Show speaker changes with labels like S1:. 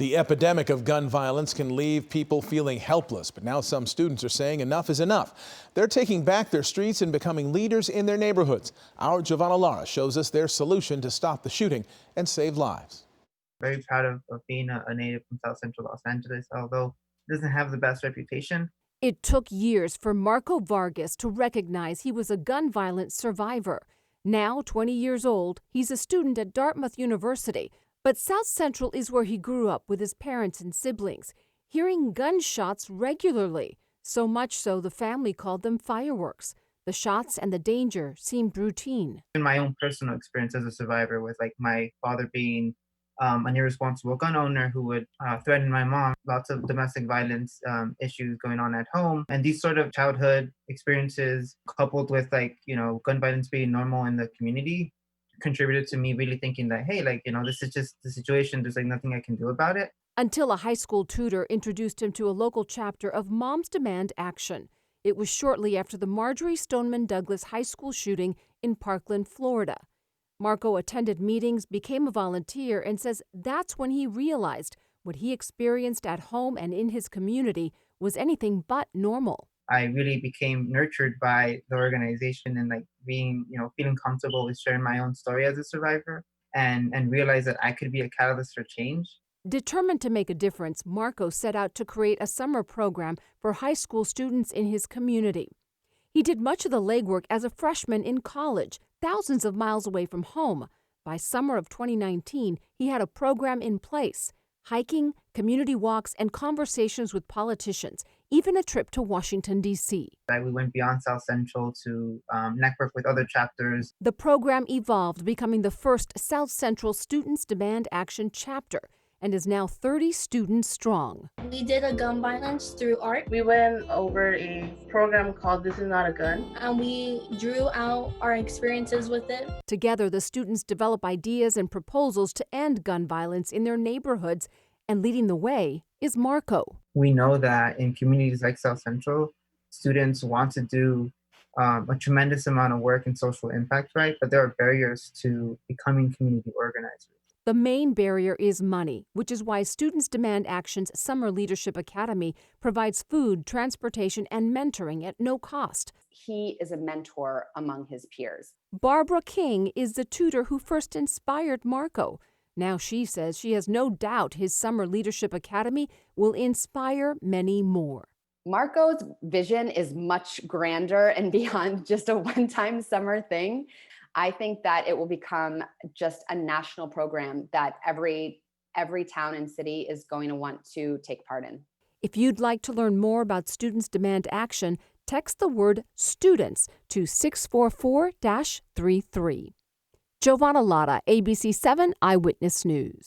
S1: The epidemic of gun violence can leave people feeling helpless, but now some students are saying enough is enough. They're taking back their streets and becoming leaders in their neighborhoods. Our Giovanna Lara shows us their solution to stop the shooting and save lives.
S2: Very proud of being a native from South Central Los Angeles, although it doesn't have the best reputation.
S3: It took years for Marco Vargas to recognize he was a gun violence survivor. Now, 20 years old, he's a student at Dartmouth University. But South Central is where he grew up with his parents and siblings, hearing gunshots regularly, so much so the family called them fireworks. The shots and the danger seemed routine.
S2: In my own personal experience as a survivor, with like my father being an irresponsible gun owner who would threaten my mom, lots of domestic violence issues going on at home, and these sort of childhood experiences coupled with gun violence being normal in the community contributed to me really thinking that, hey, this is just the situation. There's nothing I can do about it.
S3: Until a high school tutor introduced him to a local chapter of Moms Demand Action. It was shortly after the Marjorie Stoneman Douglas High School shooting in Parkland, Florida. Marco attended meetings, became a volunteer, and says that's when he realized what he experienced at home and in his community was anything but normal.
S2: I really became nurtured by the organization and being, feeling comfortable with sharing my own story as a survivor and realize that I could be a catalyst for change.
S3: Determined to make a difference, Marco set out to create a summer program for high school students in his community. He did much of the legwork as a freshman in college, thousands of miles away from home. By summer of 2019, he had a program in place. Hiking, community walks, and conversations with politicians, even a trip to Washington, D.C.
S2: We went beyond South Central to network with other chapters.
S3: The program evolved, becoming the first South Central Students Demand Action chapter, and is now 30 students strong.
S4: We did a gun violence through art.
S5: We went over a program called This Is Not a Gun.
S4: And we drew out our experiences with it.
S3: Together, the students develop ideas and proposals to end gun violence in their neighborhoods, and leading the way is Marco.
S2: We know that in communities like South Central, students want to do a tremendous amount of work and social impact, right? But there are barriers to becoming community organizers.
S3: The main barrier is money, which is why Students Demand Action's Summer Leadership Academy provides food, transportation, and mentoring at no cost.
S6: He is a mentor among his peers.
S3: Barbara King is the tutor who first inspired Marco. Now she says she has no doubt his Summer Leadership Academy will inspire many more.
S6: Marco's vision is much grander and beyond just a one-time summer thing. I think that it will become just a national program that every town and city is going to want to take part in.
S3: If you'd like to learn more about Students Demand Action, text the word STUDENTS to 644-33. Giovanna Lara, ABC 7 Eyewitness News.